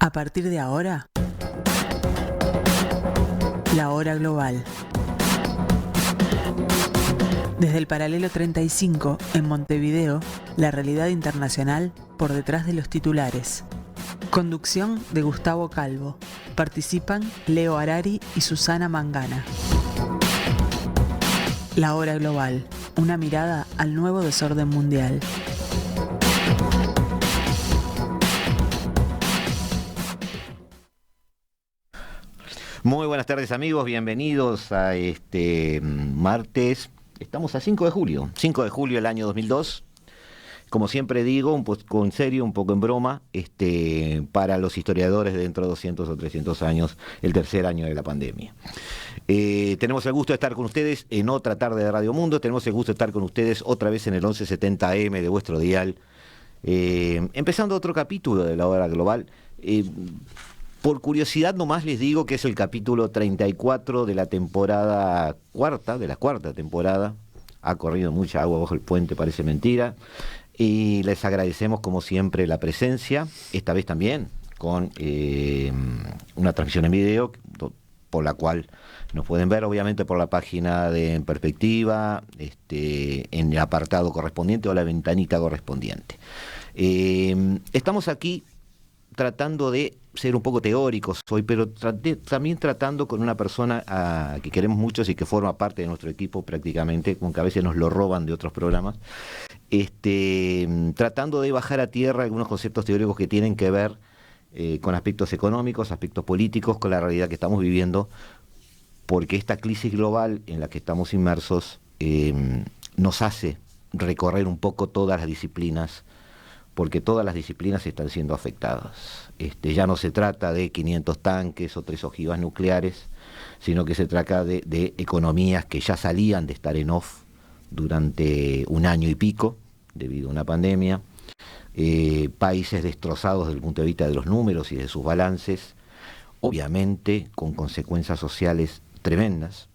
A partir de ahora, la hora global. Desde el paralelo 35, en Montevideo, la realidad internacional por detrás de los titulares. Conducción de Gustavo Calvo. Participan Leo Harari y Susana Mangana. La hora global. Una mirada al nuevo desorden mundial. Muy buenas tardes, amigos, bienvenidos a este martes. Estamos a 5 de julio del año 2002. Como siempre digo, un poco en serio, un poco en broma, para los historiadores de dentro de 200 o 300 años, el tercer año de la pandemia. Tenemos el gusto de estar con ustedes en otra tarde de Radio Mundo, tenemos el gusto de estar con ustedes otra vez en el 1170 AM de vuestro dial, empezando otro capítulo de la hora global. Por curiosidad nomás les digo que es el capítulo 34 de la temporada cuarta, de la cuarta temporada. Ha corrido mucha agua bajo el puente, parece mentira. Y les agradecemos como siempre la presencia, esta vez también con una transmisión en video, por la cual nos pueden ver obviamente por la página de En Perspectiva, en el apartado correspondiente o la ventanita correspondiente. Estamos aquí tratando de ser un poco teóricos hoy, pero también tratando con una persona que queremos muchos y que forma parte de nuestro equipo prácticamente, aunque a veces nos lo roban de otros programas, tratando de bajar a tierra algunos conceptos teóricos que tienen que ver con aspectos económicos, aspectos políticos, con la realidad que estamos viviendo, porque esta crisis global en la que estamos inmersos nos hace recorrer un poco todas las disciplinas, porque todas las disciplinas están siendo afectadas. Ya no se trata de 500 tanques o 3 ojivas nucleares, sino que se trata de economías que ya salían de estar en off durante un año y pico, debido a una pandemia, países destrozados desde el punto de vista de los números y de sus balances, obviamente con consecuencias sociales tremendas.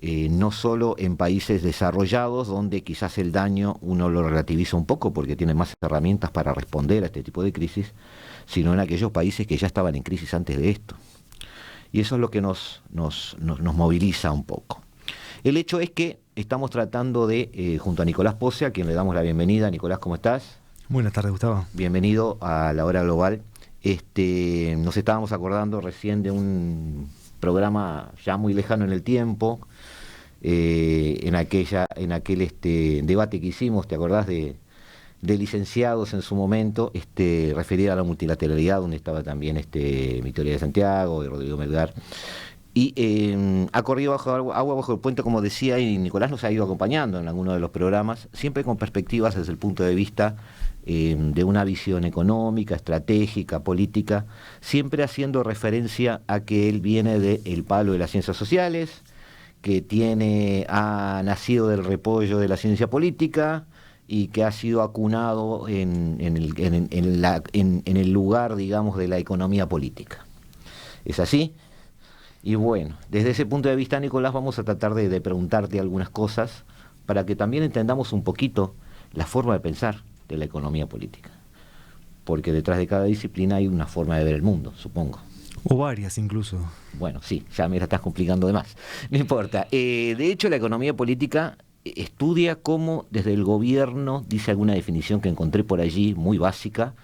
No solo en países desarrollados, donde quizás el daño uno lo relativiza un poco porque tiene más herramientas para responder a este tipo de crisis, sino en aquellos países que ya estaban en crisis antes de esto. Y eso es lo que nos moviliza un poco. El hecho es que estamos tratando de, junto a Nicolás Pose, a quien le damos la bienvenida. Nicolás, ¿cómo estás? Buenas tardes, Gustavo. Bienvenido a la hora global. Nos estábamos acordando recién de un programa ya muy lejano en el tiempo, en aquel debate que hicimos, ¿te acordás de licenciados en su momento, referido a la multilateralidad, donde estaba también Victoria de Santiago y Rodrigo Melgar? Y ha corrido agua bajo el puente, como decía, y Nicolás nos ha ido acompañando en alguno de los programas, siempre con perspectivas desde el punto de vista de una visión económica, estratégica, política, siempre haciendo referencia a que él viene del palo de las ciencias sociales, que ha nacido del repollo de la ciencia política y que ha sido acunado en el lugar, digamos, de la economía política. ¿Es así? Y bueno, desde ese punto de vista, Nicolás, vamos a tratar de preguntarte algunas cosas para que también entendamos un poquito la forma de pensar de la economía política. Porque detrás de cada disciplina hay una forma de ver el mundo, supongo. O varias incluso. Bueno, sí, ya me la estás complicando de más. No importa. De hecho, la economía política estudia cómo desde el gobierno, dice alguna definición que encontré por allí, muy básica,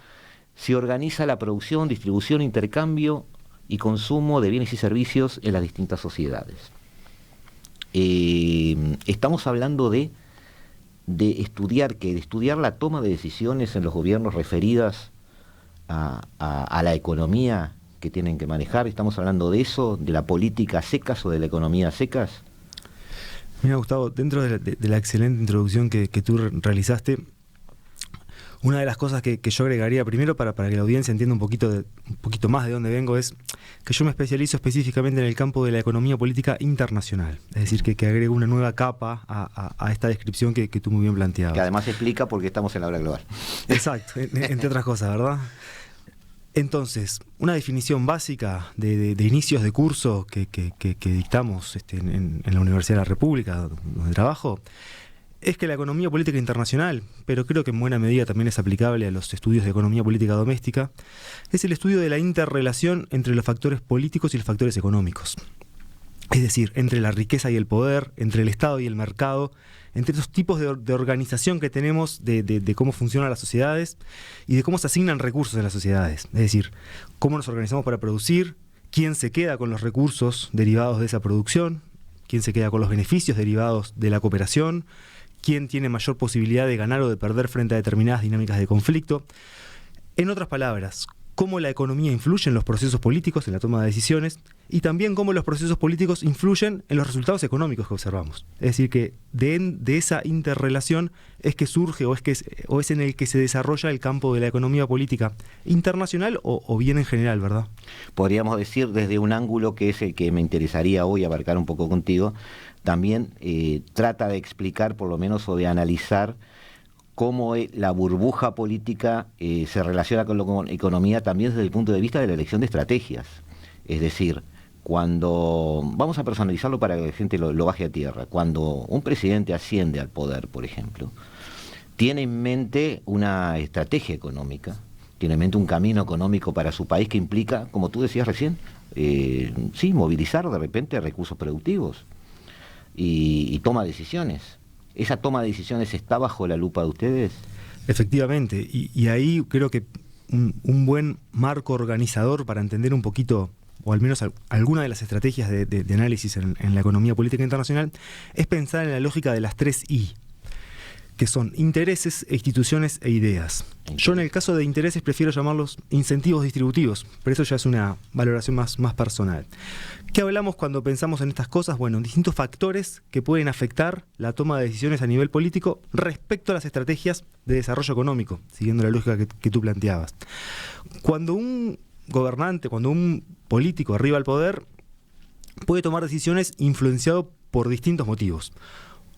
se organiza la producción, distribución, intercambio y consumo de bienes y servicios en las distintas sociedades. Estamos hablando de estudiar la toma de decisiones en los gobiernos referidas a la economía que tienen que manejar. Estamos hablando de eso, de la política a secas o de la economía a secas. Mira, Gustavo, dentro de la excelente introducción que tú realizaste, una de las cosas que yo agregaría primero para que la audiencia entienda un poquito más de dónde vengo es que yo me especializo específicamente en el campo de la economía política internacional. Es decir, que agrego una nueva capa a esta descripción que tú muy bien planteabas. Que además explica por qué estamos en la hora global. Exacto, entre otras cosas, ¿verdad? Entonces, una definición básica de inicios de curso que dictamos en la Universidad de la República, donde trabajo, es que la economía política internacional, pero creo que en buena medida también es aplicable a los estudios de economía política doméstica, es el estudio de la interrelación entre los factores políticos y los factores económicos. Es decir, entre la riqueza y el poder, entre el Estado y el mercado, entre esos tipos de organización que tenemos de cómo funcionan las sociedades y de cómo se asignan recursos en las sociedades. Es decir, cómo nos organizamos para producir, quién se queda con los recursos derivados de esa producción, quién se queda con los beneficios derivados de la cooperación, quién tiene mayor posibilidad de ganar o de perder frente a determinadas dinámicas de conflicto. En otras palabras, cómo la economía influye en los procesos políticos, en la toma de decisiones, y también cómo los procesos políticos influyen en los resultados económicos que observamos. Es decir, que de esa interrelación es que surge o es en el que se desarrolla el campo de la economía política internacional o bien en general, ¿verdad? Podríamos decir desde un ángulo que es el que me interesaría hoy abarcar un poco contigo, también trata de explicar por lo menos o de analizar cómo la burbuja política se relaciona con la economía también desde el punto de vista de la elección de estrategias. Es decir, cuando, vamos a personalizarlo para que la gente lo baje a tierra, cuando un presidente asciende al poder, por ejemplo, tiene en mente una estrategia económica, tiene en mente un camino económico para su país que implica, como tú decías recién, sí, movilizar de repente recursos productivos y toma decisiones. ¿Esa toma de decisiones está bajo la lupa de ustedes? Efectivamente, y ahí creo que un buen marco organizador para entender un poquito, o al menos alguna de las estrategias de análisis en la economía política internacional, es pensar en la lógica de las 3 I, que son intereses, instituciones e ideas. Yo en el caso de intereses prefiero llamarlos incentivos distributivos, pero eso ya es una valoración más personal. ¿Qué hablamos cuando pensamos en estas cosas? Bueno, distintos factores que pueden afectar la toma de decisiones a nivel político respecto a las estrategias de desarrollo económico, siguiendo la lógica que tú planteabas. Cuando un gobernante, cuando un político arriba al poder, puede tomar decisiones influenciado por distintos motivos.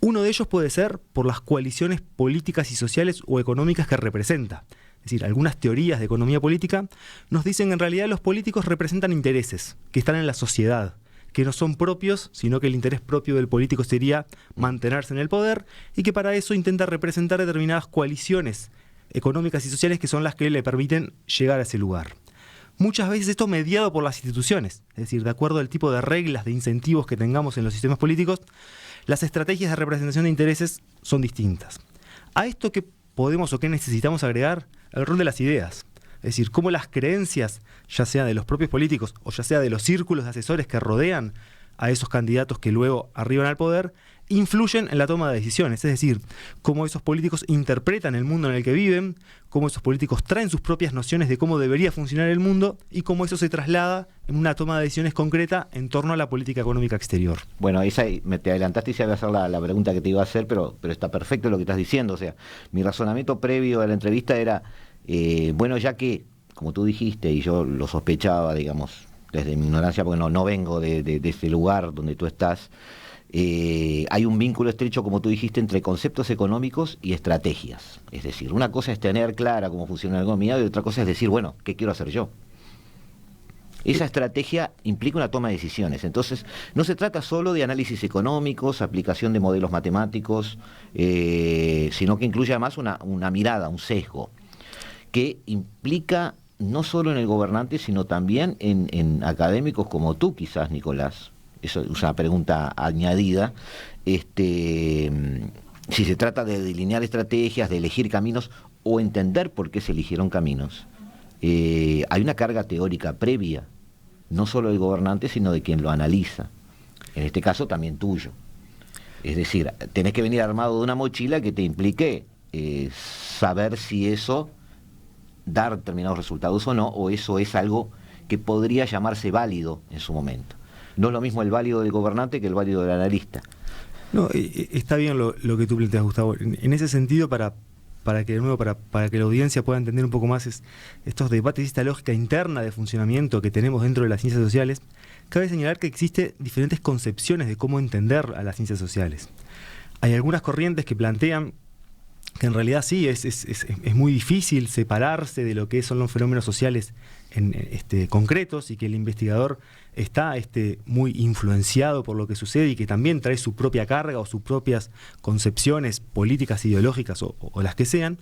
Uno de ellos puede ser por las coaliciones políticas y sociales o económicas que representa. Es decir, algunas teorías de economía política nos dicen que en realidad los políticos representan intereses que están en la sociedad, que no son propios, sino que el interés propio del político sería mantenerse en el poder y que para eso intenta representar determinadas coaliciones económicas y sociales que son las que le permiten llegar a ese lugar. Muchas veces esto mediado por las instituciones, es decir, de acuerdo al tipo de reglas, de incentivos que tengamos en los sistemas políticos, las estrategias de representación de intereses son distintas. A esto que podemos o que necesitamos agregar el rol de las ideas, es decir, cómo las creencias, ya sea de los propios políticos o ya sea de los círculos de asesores que rodean a esos candidatos que luego arriban al poder, influyen en la toma de decisiones, es decir, cómo esos políticos interpretan el mundo en el que viven, cómo esos políticos traen sus propias nociones de cómo debería funcionar el mundo y cómo eso se traslada en una toma de decisiones concreta en torno a la política económica exterior. Bueno, te adelantaste y se iba a hacer la pregunta que te iba a hacer, pero está perfecto lo que estás diciendo. O sea, mi razonamiento previo a la entrevista era, bueno, ya que, como tú dijiste, y yo lo sospechaba, digamos, desde mi ignorancia, porque no vengo de ese lugar donde tú estás, hay un vínculo estrecho, como tú dijiste, entre conceptos económicos y estrategias. Es decir, una cosa es tener clara cómo funciona la economía y otra cosa es decir, bueno, ¿qué quiero hacer yo? Esa estrategia implica una toma de decisiones. Entonces, no se trata solo de análisis económicos, aplicación de modelos matemáticos, sino que incluye además una mirada, un sesgo, que implica no solo en el gobernante, sino también en académicos como tú, quizás, Nicolás. Eso es una pregunta añadida. Si se trata de delinear estrategias, de elegir caminos o entender por qué se eligieron caminos, hay una carga teórica previa, no solo del gobernante, sino de quien lo analiza. En este caso también tuyo. Es decir, tenés que venir armado de una mochila que te implique saber si eso da determinados resultados o eso es algo que podría llamarse válido en su momento. No es lo mismo el válido del gobernante que el válido del analista. No, está bien lo que tú planteas, Gustavo. En ese sentido, para que la audiencia pueda entender un poco más estos debates y esta lógica interna de funcionamiento que tenemos dentro de las ciencias sociales, cabe señalar que existen diferentes concepciones de cómo entender a las ciencias sociales. Hay algunas corrientes que plantean que en realidad sí, es muy difícil separarse de lo que son los fenómenos sociales concretos y que el investigador está muy influenciado por lo que sucede y que también trae su propia carga o sus propias concepciones políticas, ideológicas o las que sean.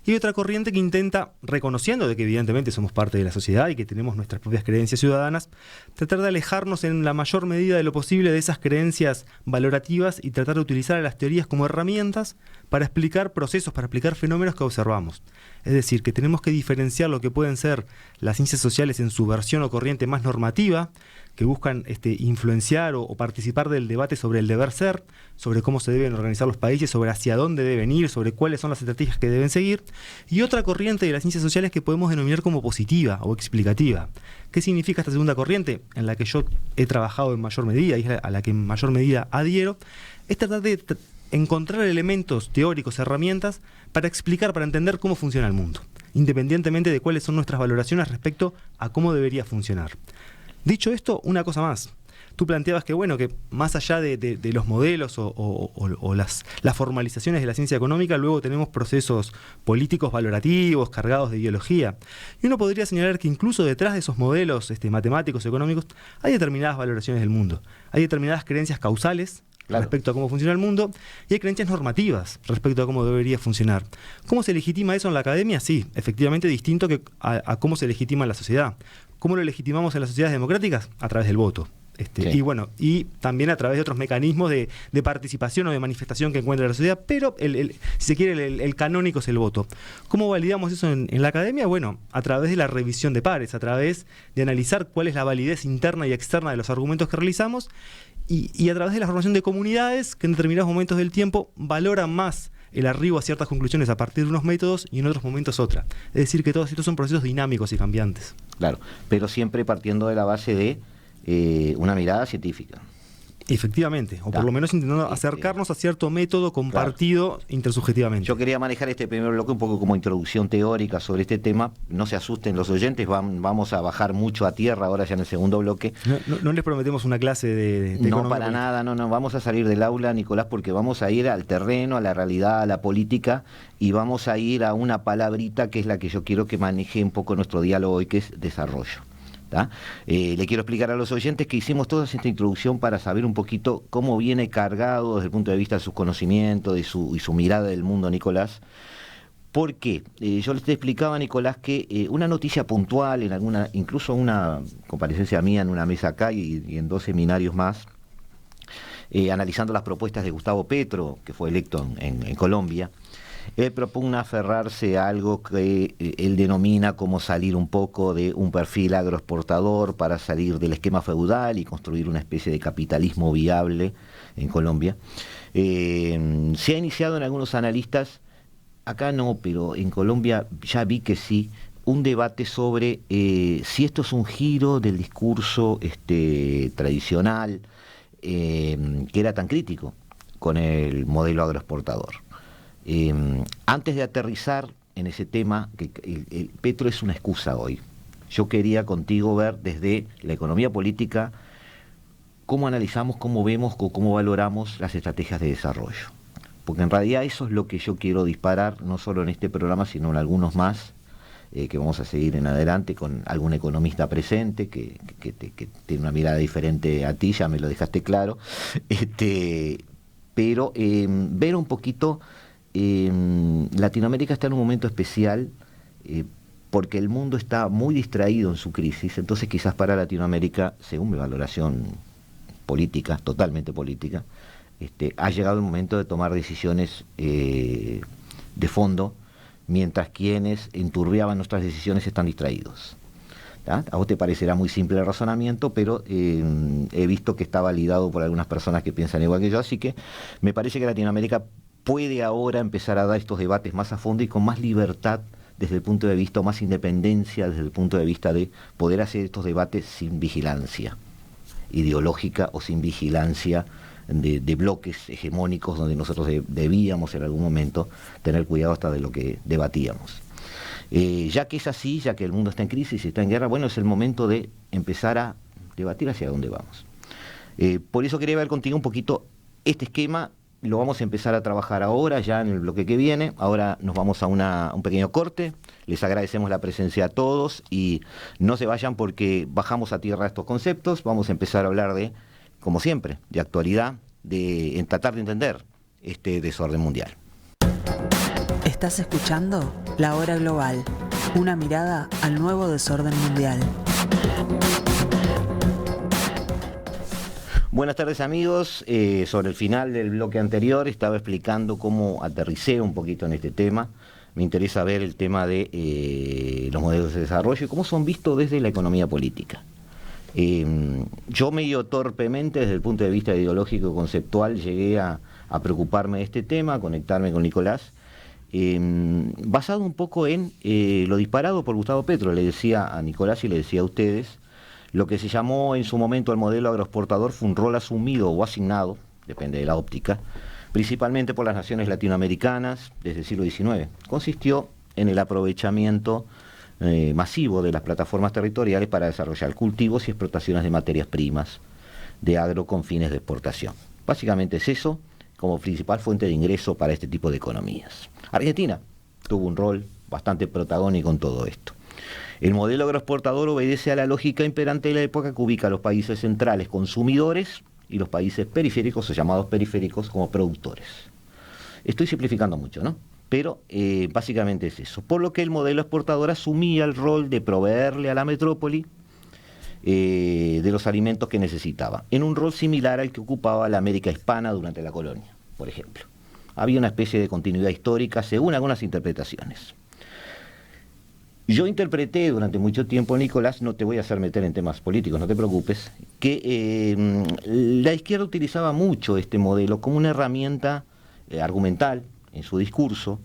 Y hay otra corriente que intenta, reconociendo de que evidentemente somos parte de la sociedad y que tenemos nuestras propias creencias ciudadanas, tratar de alejarnos en la mayor medida de lo posible de esas creencias valorativas y tratar de utilizar a las teorías como herramientas para explicar procesos, para explicar fenómenos que observamos. Es decir, que tenemos que diferenciar lo que pueden ser las ciencias sociales en su versión o corriente más normativa, que buscan influenciar o participar del debate sobre el deber ser, sobre cómo se deben organizar los países, sobre hacia dónde deben ir, sobre cuáles son las estrategias que deben seguir, y otra corriente de las ciencias sociales que podemos denominar como positiva o explicativa. ¿Qué significa esta segunda corriente? En la que yo he trabajado en mayor medida y a la que en mayor medida adhiero, es tratar de encontrar elementos teóricos, herramientas para explicar, para entender cómo funciona el mundo, independientemente de cuáles son nuestras valoraciones respecto a cómo debería funcionar. Dicho esto, una cosa más. Tú planteabas que, bueno, que más allá de los modelos o las formalizaciones de la ciencia económica, luego tenemos procesos políticos valorativos, cargados de ideología. Y uno podría señalar que incluso detrás de esos modelos matemáticos, económicos, hay determinadas valoraciones del mundo. Hay determinadas creencias causales, claro, respecto a cómo funciona el mundo, y hay creencias normativas respecto a cómo debería funcionar. ¿Cómo se legitima eso en la academia? Sí, efectivamente distinto a cómo se legitima en la sociedad. ¿Cómo lo legitimamos en las sociedades democráticas? A través del voto. Sí. Y también a través de otros mecanismos de participación o de manifestación que encuentra la sociedad, pero si se quiere el canónico es el voto. ¿Cómo validamos eso en la academia? Bueno, a través de la revisión de pares, a través de analizar cuál es la validez interna y externa de los argumentos que realizamos y a través de la formación de comunidades que en determinados momentos del tiempo valoran más el arribo a ciertas conclusiones a partir de unos métodos y en otros momentos otra. Es decir, que todos estos son procesos dinámicos y cambiantes. Claro, pero siempre partiendo de la base de una mirada científica. Efectivamente, o por lo menos intentando acercarnos a cierto método compartido, claro, intersubjetivamente. Yo quería manejar este primer bloque un poco como introducción teórica sobre este tema. No se asusten los oyentes, vamos a bajar mucho a tierra ahora ya en el segundo bloque. No les prometemos una clase de no, para nada, no, vamos a salir del aula, Nicolás, porque vamos a ir al terreno, a la realidad, a la política, y vamos a ir a una palabrita que es la que yo quiero que maneje un poco nuestro diálogo hoy, que es desarrollo. Le quiero explicar a los oyentes que hicimos toda esta introducción para saber un poquito cómo viene cargado desde el punto de vista de sus conocimientos y su mirada del mundo, Nicolás. Porque yo les explicaba, Nicolás, que una noticia puntual, incluso una comparecencia mía en una mesa acá y en 2 seminarios más, analizando las propuestas de Gustavo Petro, que fue electo en Colombia, él propugna aferrarse a algo que él denomina como salir un poco de un perfil agroexportador para salir del esquema feudal y construir una especie de capitalismo viable en Colombia. Se ha iniciado en algunos analistas, acá no, pero en Colombia ya vi que sí, un debate sobre si esto es un giro del discurso tradicional que era tan crítico con el modelo agroexportador. Antes de aterrizar en ese tema, que el Petro es una excusa hoy, yo quería contigo ver desde la economía política cómo analizamos, cómo vemos, cómo valoramos las estrategias de desarrollo. Porque en realidad eso es lo que yo quiero disparar, no solo en este programa, sino en algunos más, que vamos a seguir en adelante con algún economista presente, que tiene una mirada diferente a ti, ya me lo dejaste claro, pero ver un poquito... Latinoamérica está en un momento especial porque el mundo está muy distraído en su crisis, entonces quizás para Latinoamérica, según mi valoración política, totalmente política, ha llegado el momento de tomar decisiones de fondo, mientras quienes enturbiaban nuestras decisiones están distraídos. ¿Ah? A vos te parecerá muy simple el razonamiento, pero he visto que está validado por algunas personas que piensan igual que yo, así que me parece que Latinoamérica puede ahora empezar a dar estos debates más a fondo y con más libertad desde el punto de vista, o más independencia desde el punto de vista de poder hacer estos debates sin vigilancia ideológica o sin vigilancia de bloques hegemónicos donde nosotros debíamos en algún momento tener cuidado hasta de lo que debatíamos. Ya que es así, ya que el mundo está en crisis y está en guerra, bueno, es el momento de empezar a debatir hacia dónde vamos. Por eso quería ver contigo un poquito este esquema lo vamos a empezar a trabajar ahora, ya en el bloque que viene. Ahora nos vamos a un pequeño corte. Les agradecemos la presencia a todos y no se vayan porque bajamos a tierra estos conceptos. Vamos a empezar a hablar de, como siempre, de actualidad, en tratar de entender este desorden mundial. Estás escuchando La Hora Global, una mirada al nuevo desorden mundial. Buenas tardes, amigos. Sobre el final del bloque anterior estaba explicando cómo aterricé un poquito en este tema. Me interesa ver el tema de los modelos de desarrollo y cómo son vistos desde la economía política. Yo medio torpemente, desde el punto de vista ideológico y conceptual, llegué a preocuparme de este tema, a conectarme con Nicolás, basado un poco en lo disparado por Gustavo Petro. Le decía a Nicolás y le decía a ustedes, lo que se llamó en su momento el modelo agroexportador fue un rol asumido o asignado, depende de la óptica, principalmente por las naciones latinoamericanas desde el siglo XIX. Consistió en el aprovechamiento masivo de las plataformas territoriales para desarrollar cultivos y explotaciones de materias primas de agro con fines de exportación. Básicamente es eso como principal fuente de ingreso para este tipo de economías. Argentina tuvo un rol bastante protagónico en todo esto. El modelo agroexportador obedece a la lógica imperante de la época que ubica a los países centrales consumidores y los países periféricos o llamados periféricos como productores. Estoy simplificando mucho, ¿no? Pero básicamente es eso. Por lo que el modelo exportador asumía el rol de proveerle a la metrópoli de los alimentos que necesitaba, en un rol similar al que ocupaba la América hispana durante la colonia, por ejemplo. Había una especie de continuidad histórica según algunas interpretaciones. Yo interpreté durante mucho tiempo, Nicolás, no te voy a hacer meter en temas políticos, no te preocupes, que la izquierda utilizaba mucho este modelo como una herramienta argumental en su discurso,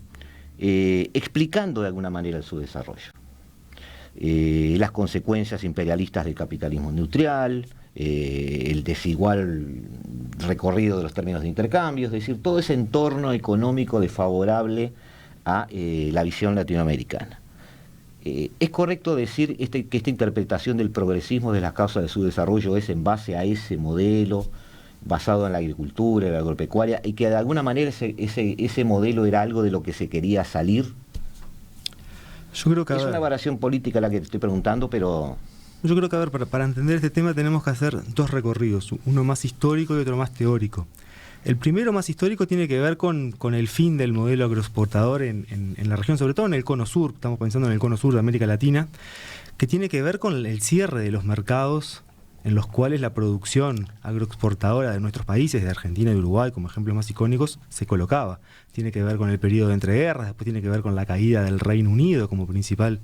explicando de alguna manera su desarrollo. Las consecuencias imperialistas del capitalismo industrial, el desigual recorrido de los términos de intercambio, es decir, todo ese entorno económico desfavorable a la visión latinoamericana. ¿Es correcto decir que esta interpretación del progresismo de las causas de su desarrollo es en base a ese modelo basado en la agricultura, en la agropecuaria, y que de alguna manera ese modelo era algo de lo que se quería salir? Yo creo que, es una variación política la que te estoy preguntando, pero... Yo creo que, para entender este tema tenemos que hacer dos recorridos, uno más histórico y otro más teórico. El primero, más histórico, tiene que ver con el fin del modelo agroexportador en la región, sobre todo en el cono sur, estamos pensando en el cono sur de América Latina, que tiene que ver con el cierre de los mercados en los cuales la producción agroexportadora de nuestros países, de Argentina y Uruguay, como ejemplos más icónicos, se colocaba. Tiene que ver con el periodo de entreguerras, después tiene que ver con la caída del Reino Unido como principal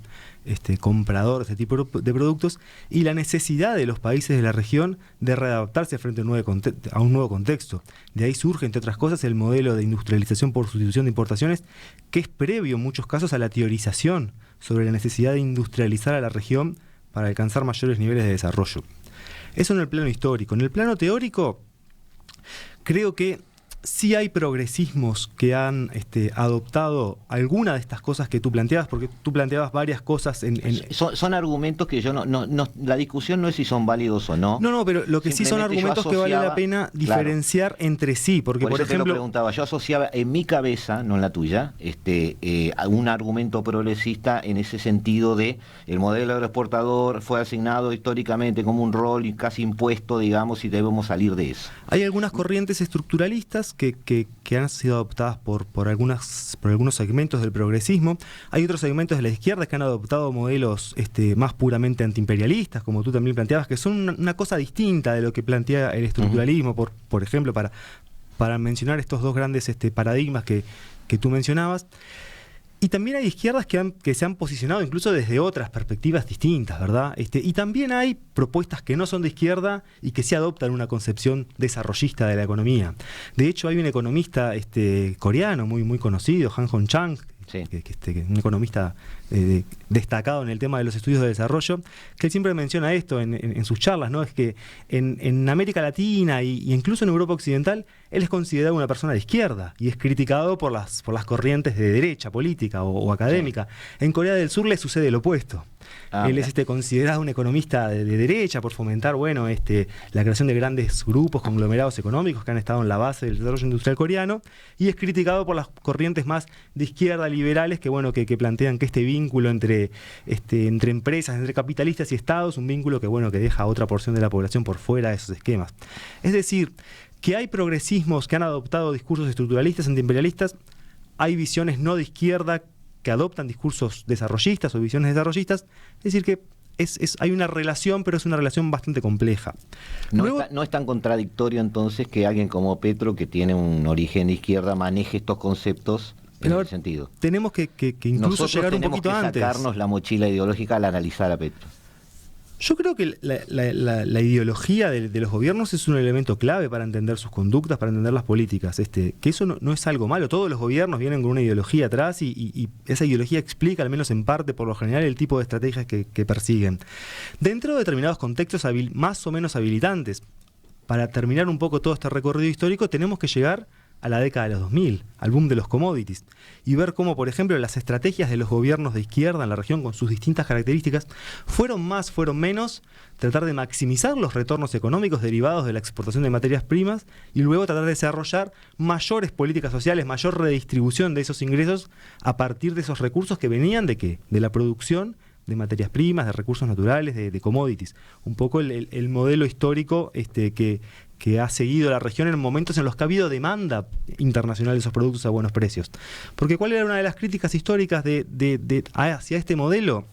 comprador de este tipo de productos, y la necesidad de los países de la región de readaptarse frente a un nuevo contexto. De ahí surge, entre otras cosas, el modelo de industrialización por sustitución de importaciones, que es previo en muchos casos a la teorización sobre la necesidad de industrializar a la región para alcanzar mayores niveles de desarrollo. Eso en el plano histórico. En el plano teórico, creo que sí hay progresismos que han adoptado alguna de estas cosas que tú planteabas, porque tú planteabas varias cosas Son argumentos que yo no, la discusión no es si son válidos o no. No, pero lo que sí son argumentos que vale la pena diferenciar entre sí, porque por ejemplo... Te lo preguntaba, yo asociaba en mi cabeza, no en la tuya, un argumento progresista en ese sentido de el modelo agroexportador fue asignado históricamente como un rol casi impuesto, digamos, y debemos salir de eso. Hay algunas corrientes estructuralistas que han sido adoptadas por algunos segmentos del progresismo. Hay otros segmentos de la izquierda que han adoptado modelos más puramente antiimperialistas, como tú también planteabas, que son una cosa distinta de lo que plantea el estructuralismo, por ejemplo, para mencionar estos dos grandes paradigmas que tú mencionabas. Y también hay izquierdas que se han posicionado incluso desde otras perspectivas distintas, ¿verdad? Y también hay propuestas que no son de izquierda y que sí adoptan una concepción desarrollista de la economía. De hecho, hay un economista coreano muy conocido, Han Hong Chang, sí, un economista destacado en el tema de los estudios de desarrollo, que él siempre menciona esto en sus charlas, ¿no? Es que en América Latina y incluso en Europa Occidental, él es considerado una persona de izquierda y es criticado por las corrientes de derecha política o académica. Sí. En Corea del Sur le sucede lo opuesto. Él es considerado un economista de derecha por fomentar la creación de grandes grupos, conglomerados económicos que han estado en la base del desarrollo industrial coreano, y es criticado por las corrientes más de izquierda liberales que plantean que este vínculo entre empresas, entre capitalistas y estados, un vínculo que deja a otra porción de la población por fuera de esos esquemas. Es decir, que hay progresismos que han adoptado discursos estructuralistas, antiimperialistas, hay visiones no de izquierda que adoptan discursos desarrollistas o visiones desarrollistas, es decir que hay una relación, pero es una relación bastante compleja. No es tan contradictorio entonces que alguien como Petro, que tiene un origen de izquierda, maneje estos conceptos en ese sentido. Tenemos que incluso nosotros llegar un poquito antes. Nosotros tenemos que sacarnos la mochila ideológica al analizar a Petro. Yo creo que la ideología de los gobiernos es un elemento clave para entender sus conductas, para entender las políticas. Que eso no es algo malo. Todos los gobiernos vienen con una ideología atrás y esa ideología explica, al menos en parte, por lo general, el tipo de estrategias que persiguen. Dentro de determinados contextos más o menos habilitantes, para terminar un poco todo este recorrido histórico, tenemos que llegar a la década de los 2000, al boom de los commodities, y ver cómo, por ejemplo, las estrategias de los gobiernos de izquierda en la región, con sus distintas características, fueron menos, tratar de maximizar los retornos económicos derivados de la exportación de materias primas, y luego tratar de desarrollar mayores políticas sociales, mayor redistribución de esos ingresos a partir de esos recursos que venían ¿de qué? De la producción de materias primas, de recursos naturales, de commodities. Un poco el modelo histórico que ha seguido la región en momentos en los que ha habido demanda internacional de esos productos a buenos precios. Porque ¿cuál era una de las críticas históricas hacia este modelo?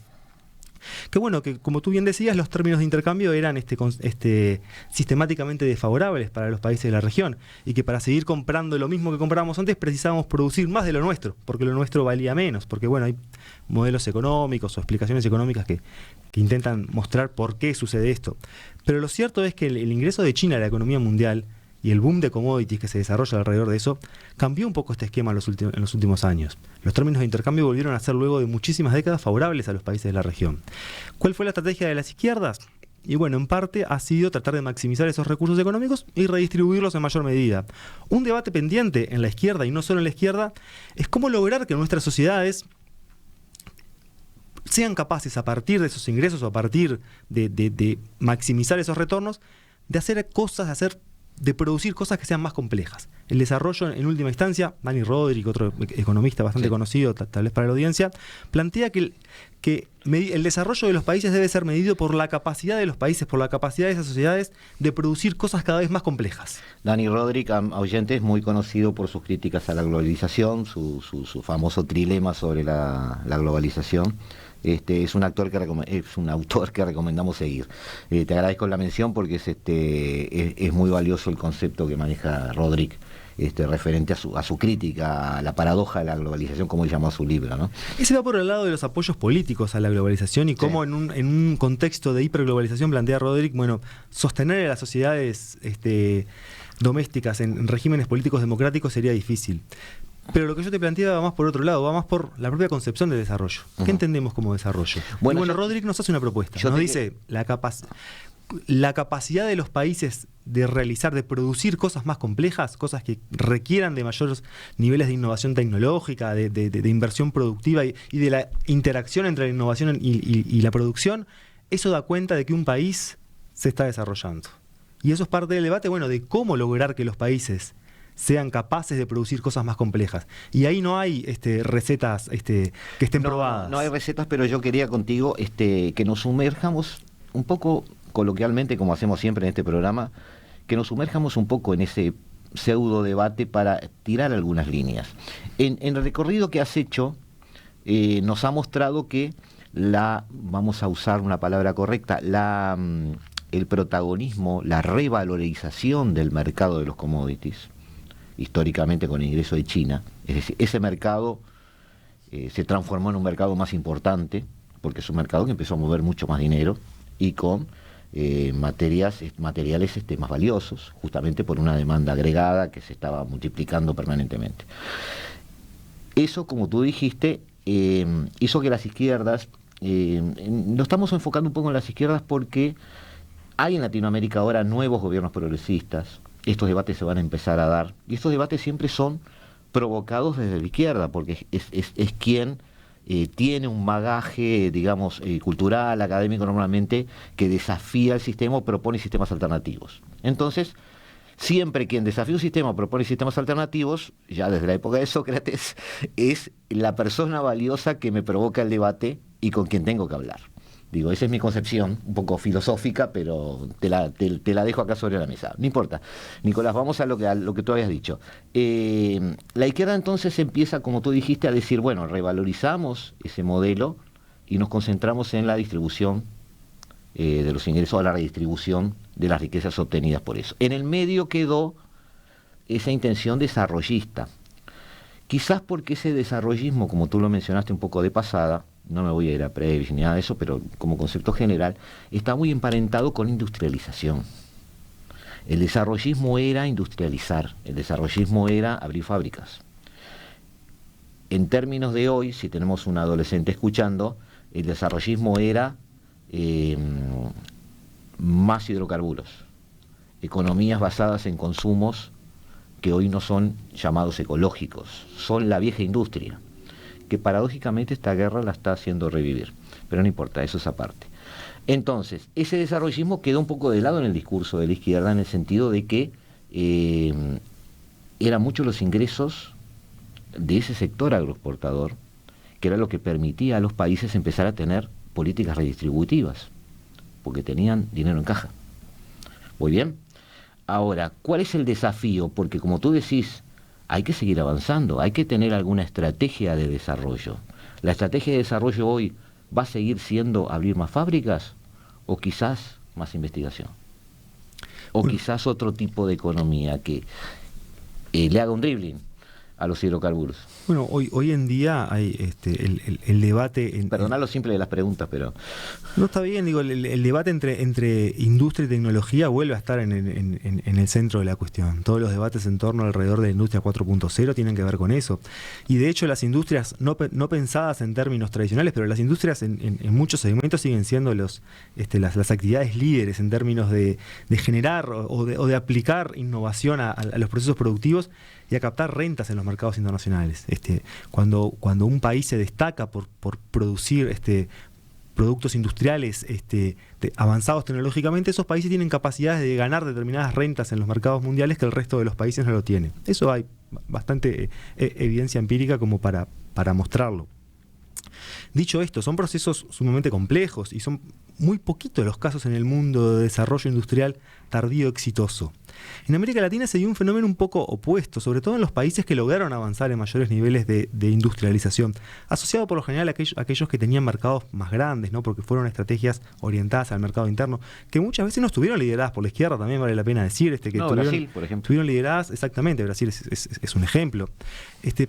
Que como tú bien decías, los términos de intercambio eran sistemáticamente desfavorables para los países de la región, y que para seguir comprando lo mismo que comprábamos antes precisábamos producir más de lo nuestro, porque lo nuestro valía menos, porque hay modelos económicos o explicaciones económicas que intentan mostrar por qué sucede esto. Pero lo cierto es que el ingreso de China a la economía mundial y el boom de commodities que se desarrolla alrededor de eso cambió un poco este esquema en los últimos años. Los términos de intercambio volvieron a ser luego de muchísimas décadas favorables a los países de la región. ¿Cuál fue la estrategia de las izquierdas? Y en parte ha sido tratar de maximizar esos recursos económicos y redistribuirlos en mayor medida. Un debate pendiente en la izquierda, y no solo en la izquierda, es cómo lograr que nuestras sociedades sean capaces, a partir de esos ingresos o a partir de maximizar esos retornos, de producir cosas que sean más complejas. El desarrollo, en última instancia, Dani Rodrik, otro economista bastante conocido, tal vez para la audiencia, plantea que el desarrollo de los países debe ser medido por la capacidad de los países, por la capacidad de esas sociedades de producir cosas cada vez más complejas. Dani Rodrik, oyente, es muy conocido por sus críticas a la globalización, su famoso trilema sobre la globalización. Es un autor que recomendamos seguir. Te agradezco la mención porque es muy valioso el concepto que maneja Rodrik referente a su crítica a la paradoja de la globalización, como él llamó a su libro, ¿no? Ese va por el lado de los apoyos políticos a la globalización y cómo en un contexto de hiperglobalización, plantea Rodrik, sostener a las sociedades domésticas en regímenes políticos democráticos sería difícil. Pero lo que yo te planteaba va más por otro lado, va más por la propia concepción de desarrollo. ¿Qué entendemos como desarrollo? Rodrik nos hace una propuesta. Nos dice la capacidad de los países de producir cosas más complejas, cosas que requieran de mayores niveles de innovación tecnológica, de inversión productiva y de la interacción entre la innovación y la producción. Eso da cuenta de que un país se está desarrollando. Y eso es parte del debate, de cómo lograr que los países sean capaces de producir cosas más complejas. Y ahí no hay recetas que estén probadas. No hay recetas, pero yo quería contigo que nos sumerjamos un poco, coloquialmente, como hacemos siempre en este programa, que nos sumerjamos un poco en ese pseudo debate para tirar algunas líneas. En el recorrido que has hecho, nos ha mostrado que vamos a usar una palabra correcta, el protagonismo, la revalorización del mercado de los commodities, históricamente con el ingreso de China, es decir, ese mercado se transformó en un mercado más importante, porque es un mercado que empezó a mover mucho más dinero y con materiales más valiosos, justamente por una demanda agregada que se estaba multiplicando permanentemente. Eso, como tú dijiste, hizo que las izquierdas, nos estamos enfocando un poco en las izquierdas porque hay en Latinoamérica ahora nuevos gobiernos progresistas, estos debates se van a empezar a dar, y estos debates siempre son provocados desde la izquierda, porque es quien tiene un bagaje, digamos, cultural, académico normalmente, que desafía el sistema o propone sistemas alternativos. Entonces, siempre quien desafía un sistema o propone sistemas alternativos, ya desde la época de Sócrates, es la persona valiosa que me provoca el debate y con quien tengo que hablar. Digo, esa es mi concepción, un poco filosófica, pero te la dejo acá sobre la mesa. No importa. Nicolás, vamos a lo que tú habías dicho. La izquierda entonces empieza, como tú dijiste, a decir, bueno, revalorizamos ese modelo y nos concentramos en la distribución de los ingresos, a la redistribución de las riquezas obtenidas por eso. En el medio quedó esa intención desarrollista. Quizás porque ese desarrollismo, como tú lo mencionaste un poco de pasada, no me voy a ir a Previs ni nada de eso, pero como concepto general, está muy emparentado con industrialización. El desarrollismo era industrializar, el desarrollismo era abrir fábricas. En términos de hoy, si tenemos un adolescente escuchando, el desarrollismo era más hidrocarburos, economías basadas en consumos que hoy no son llamados ecológicos, son la vieja industria, que paradójicamente esta guerra la está haciendo revivir. Pero no importa, eso es aparte. Entonces, ese desarrollismo quedó un poco de lado en el discurso de la izquierda, en el sentido de que eran muchos los ingresos de ese sector agroexportador, que era lo que permitía a los países empezar a tener políticas redistributivas, porque tenían dinero en caja. Muy bien. Ahora, ¿cuál es el desafío? Porque como tú decís, hay que seguir avanzando, hay que tener alguna estrategia de desarrollo. ¿La estrategia de desarrollo hoy va a seguir siendo abrir más fábricas o quizás más investigación? O quizás otro tipo de economía que le haga un dribbling a los hidrocarburos? Bueno, hoy en día hay el debate... Perdona lo simple de las preguntas, pero... No, está bien, digo, el debate entre industria y tecnología vuelve a estar en el centro de la cuestión. Todos los debates en torno alrededor de la industria 4.0 tienen que ver con eso. Y de hecho las industrias, no pensadas en términos tradicionales, pero las industrias en muchos segmentos siguen siendo las actividades líderes en términos de generar o de aplicar innovación a los procesos productivos y a captar rentas en los mercados internacionales. Cuando un país se destaca por producir productos industriales avanzados tecnológicamente, esos países tienen capacidades de ganar determinadas rentas en los mercados mundiales que el resto de los países no lo tienen. Eso hay bastante evidencia empírica como para mostrarlo. Dicho esto, son procesos sumamente complejos y son muy poquitos los casos en el mundo de desarrollo industrial tardío exitoso. En América Latina se dio un fenómeno un poco opuesto, sobre todo en los países que lograron avanzar en mayores niveles de industrialización, asociado por lo general a aquellos que tenían mercados más grandes, ¿no? Porque fueron estrategias orientadas al mercado interno, que muchas veces no estuvieron lideradas por la izquierda, también vale la pena decir, Brasil, por ejemplo. Estuvieron lideradas, exactamente, Brasil es un ejemplo.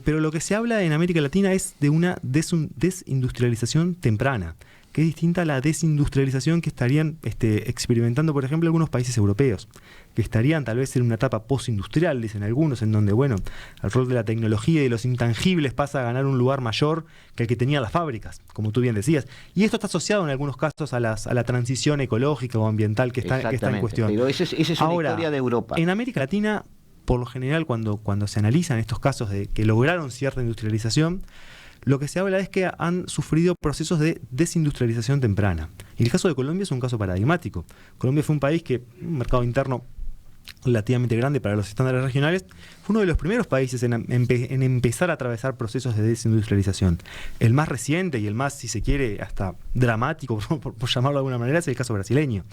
Pero lo que se habla en América Latina es de una desindustrialización temprana, que es distinta a la desindustrialización que estarían experimentando, por ejemplo, algunos países europeos, que estarían tal vez en una etapa postindustrial, dicen algunos, en donde, bueno, el rol de la tecnología y de los intangibles pasa a ganar un lugar mayor que el que tenían las fábricas, como tú bien decías. Y esto está asociado en algunos casos a la transición ecológica o ambiental que está en cuestión. Pero esa es una historia de Europa. En América Latina, por lo general, cuando se analizan estos casos de que lograron cierta industrialización, lo que se habla es que han sufrido procesos de desindustrialización temprana. Y el caso de Colombia es un caso paradigmático. Colombia fue un país que, un mercado interno relativamente grande para los estándares regionales, fue uno de los primeros países en empezar a atravesar procesos de desindustrialización. El más reciente y el más, si se quiere, hasta dramático, por llamarlo de alguna manera, es el caso brasileño,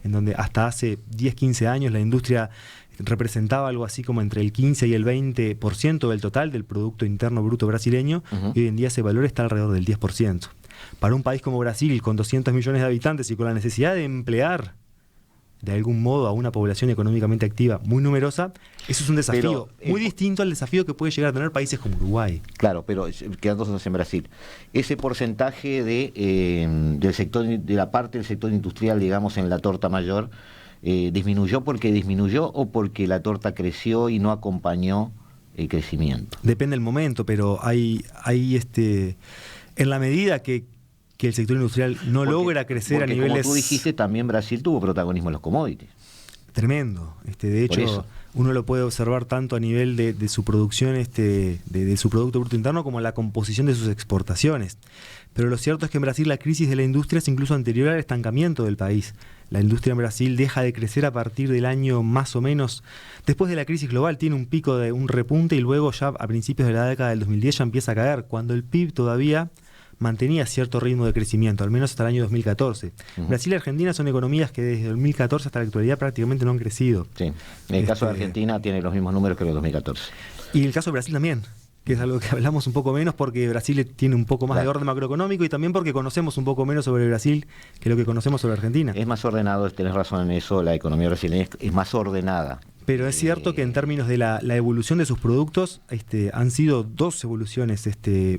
en donde hasta hace 10, 15 años la industria representaba algo así como entre el 15 y el 20% del total del Producto Interno Bruto brasileño, y hoy en día ese valor está alrededor del 10%. Para un país como Brasil, con 200 millones de habitantes y con la necesidad de emplear de algún modo a una población económicamente activa muy numerosa, eso es un desafío muy distinto al desafío que puede llegar a tener países como Uruguay. Claro, pero quedándonos en Brasil, ese porcentaje del sector, de la parte del sector industrial, digamos, en la torta mayor, ¿disminuyó porque disminuyó o porque la torta creció y no acompañó el crecimiento? Depende del momento, pero hay en la medida que el sector industrial no logra crecer a niveles... Como tú dijiste, también Brasil tuvo protagonismo en los commodities. tremendo. De hecho, uno lo puede observar tanto a nivel de su producción, de su Producto Bruto Interno, como la composición de sus exportaciones. Pero lo cierto es que en Brasil la crisis de la industria es incluso anterior al estancamiento del país. La industria en Brasil deja de crecer a partir del año más o menos, después de la crisis global, tiene un pico de un repunte y luego ya a principios de la década del 2010 ya empieza a caer, cuando el PIB todavía mantenía cierto ritmo de crecimiento, al menos hasta el año 2014. Brasil y Argentina son economías que desde 2014 hasta la actualidad prácticamente no han crecido. Sí, en el caso de Argentina tiene los mismos números que en el 2014. Y el caso de Brasil también, que es algo que hablamos un poco menos porque Brasil tiene un poco más de orden macroeconómico y también porque conocemos un poco menos sobre Brasil que lo que conocemos sobre Argentina. Es más ordenado, tenés razón en eso, la economía brasileña es más ordenada. Pero es cierto que en términos de la evolución de sus productos han sido dos evoluciones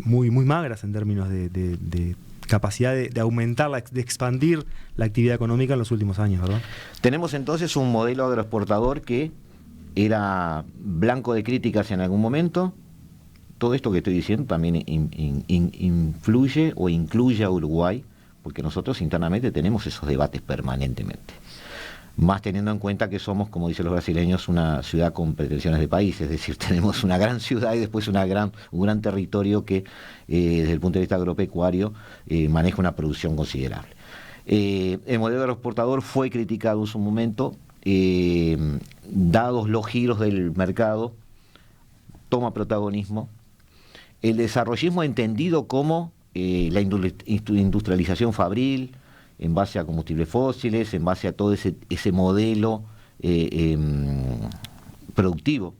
muy magras en términos de capacidad de aumentar, de expandir la actividad económica en los últimos años, ¿verdad? Tenemos entonces un modelo agroexportador que era blanco de críticas en algún momento. Todo esto que estoy diciendo también influye o incluye a Uruguay, porque nosotros internamente tenemos esos debates permanentemente. Más teniendo en cuenta que somos, como dicen los brasileños, una ciudad con pretensiones de país, es decir, tenemos una gran ciudad y después un gran territorio que desde el punto de vista agropecuario maneja una producción considerable. El modelo agroexportador fue criticado en su momento, dados los giros del mercado, toma protagonismo. El desarrollismo entendido como la industrialización fabril, en base a combustibles fósiles, en base a todo ese modelo productivo,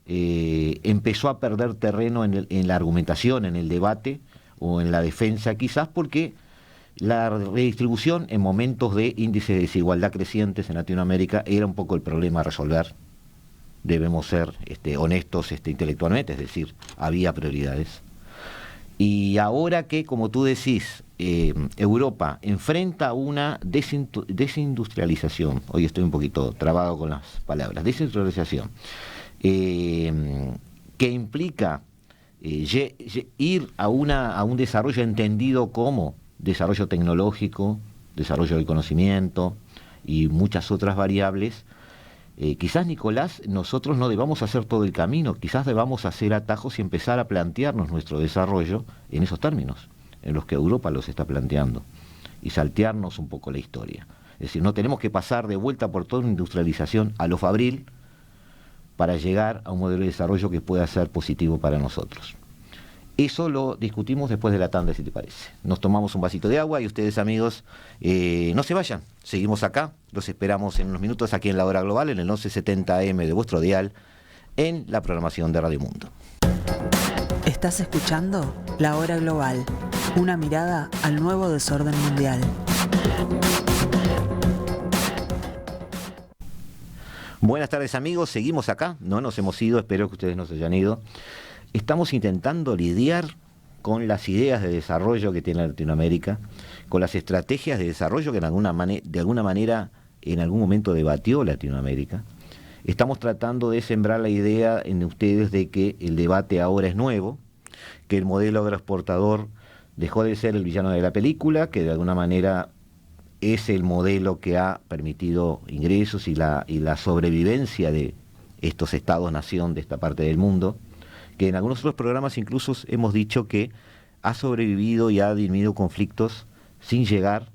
empezó a perder terreno en la argumentación, en el debate o en la defensa, quizás porque la redistribución en momentos de índices de desigualdad crecientes en Latinoamérica era un poco el problema a resolver. Debemos ser honestos intelectualmente, es decir, había prioridades. Y ahora que, como tú decís, Europa enfrenta una desindustrialización, hoy estoy un poquito trabado con las palabras, desindustrialización, que implica ir a un desarrollo entendido como desarrollo tecnológico, desarrollo del conocimiento y muchas otras variables. Quizás, Nicolás, nosotros no debamos hacer todo el camino, quizás debamos hacer atajos y empezar a plantearnos nuestro desarrollo en esos términos, en los que Europa los está planteando, y saltearnos un poco la historia. Es decir, no tenemos que pasar de vuelta por toda una industrialización a lo fabril para llegar a un modelo de desarrollo que pueda ser positivo para nosotros. Eso lo discutimos después de la tanda, si te parece. Nos tomamos un vasito de agua y ustedes, amigos, no se vayan. Seguimos acá, los esperamos en unos minutos aquí en La Hora Global, en el 1170 AM de vuestro dial, en la programación de Radio Mundo. Estás escuchando La Hora Global, una mirada al nuevo desorden mundial. Buenas tardes, amigos, seguimos acá, no nos hemos ido, espero que ustedes no se hayan ido. Estamos intentando lidiar con las ideas de desarrollo que tiene Latinoamérica, con las estrategias de desarrollo que de alguna manera en algún momento debatió Latinoamérica. Estamos tratando de sembrar la idea en ustedes de que el debate ahora es nuevo, que el modelo agroexportador dejó de ser el villano de la película, que de alguna manera es el modelo que ha permitido ingresos y la sobrevivencia de estos estados-nación de esta parte del mundo, que en algunos otros programas incluso hemos dicho que ha sobrevivido y ha disminuido conflictos sin llegar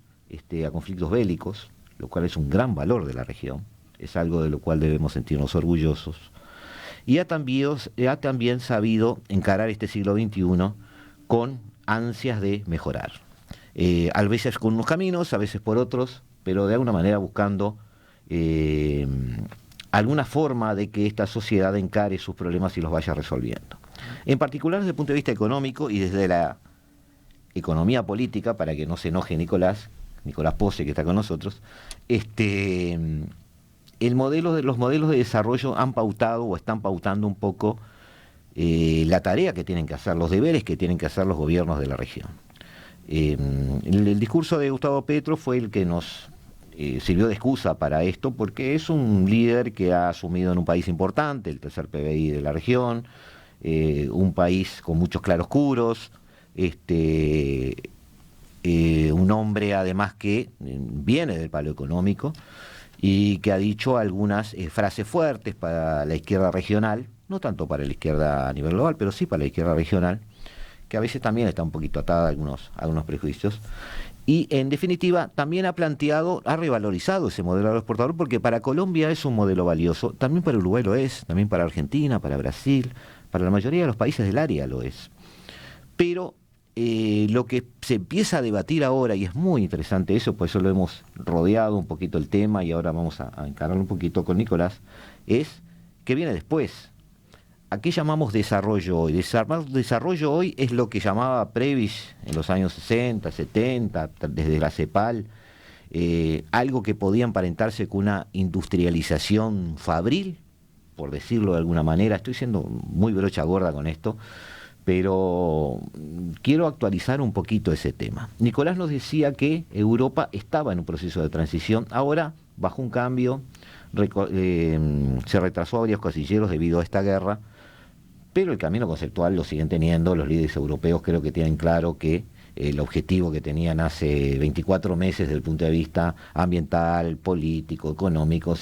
a conflictos bélicos, lo cual es un gran valor de la región, es algo de lo cual debemos sentirnos orgullosos. Y ha también sabido encarar este siglo XXI con ansias de mejorar. A veces con unos caminos, a veces por otros, pero de alguna manera buscando alguna forma de que esta sociedad encare sus problemas y los vaya resolviendo. En particular desde el punto de vista económico y desde la economía política, para que no se enoje Nicolás Pose, que está con nosotros, los modelos de desarrollo han pautado o están pautando un poco la tarea que tienen que hacer, los deberes que tienen que hacer los gobiernos de la región. El discurso de Gustavo Petro fue el que nos sirvió de excusa para esto, porque es un líder que ha asumido en un país importante, el tercer PBI de la región, un país con muchos claroscuros, un hombre además que viene del palo económico y que ha dicho algunas frases fuertes para la izquierda regional, no tanto para la izquierda a nivel global, pero sí para la izquierda regional, que a veces también está un poquito atada a algunos prejuicios. Y en definitiva también ha revalorizado ese modelo agroexportador, porque para Colombia es un modelo valioso, también para Uruguay lo es, también para Argentina, para Brasil, para la mayoría de los países del área lo es. Pero lo que se empieza a debatir ahora, y es muy interesante eso, por eso lo hemos rodeado un poquito el tema y ahora vamos a encararlo un poquito con Nicolás, es ¿qué viene después? ¿A qué llamamos desarrollo hoy? Desarrollo hoy es lo que llamaba Prebisch en los años 60, 70, desde la CEPAL, algo que podía emparentarse con una industrialización fabril, por decirlo de alguna manera. Estoy siendo muy brocha gorda con esto, pero quiero actualizar un poquito ese tema. Nicolás nos decía que Europa estaba en un proceso de transición, ahora bajo un cambio, se retrasó varios casilleros debido a esta guerra, pero el camino conceptual lo siguen teniendo los líderes europeos. Creo que tienen claro que el objetivo que tenían hace 24 meses desde el punto de vista ambiental, político, económico,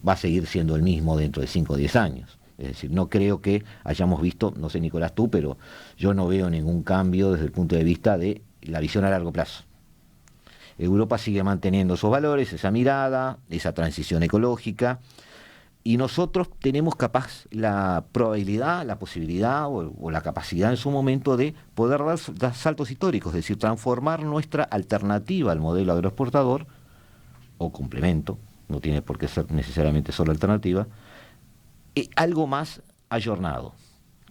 va a seguir siendo el mismo dentro de 5 o 10 años. Es decir, no creo que hayamos visto, no sé Nicolás tú, pero yo no veo ningún cambio desde el punto de vista de la visión a largo plazo. Europa sigue manteniendo esos valores, esa mirada, esa transición ecológica, y nosotros tenemos capaz la probabilidad, la posibilidad o la capacidad en su momento de poder dar saltos históricos, es decir, transformar nuestra alternativa al modelo agroexportador, o complemento, no tiene por qué ser necesariamente solo alternativa, algo más ayornado.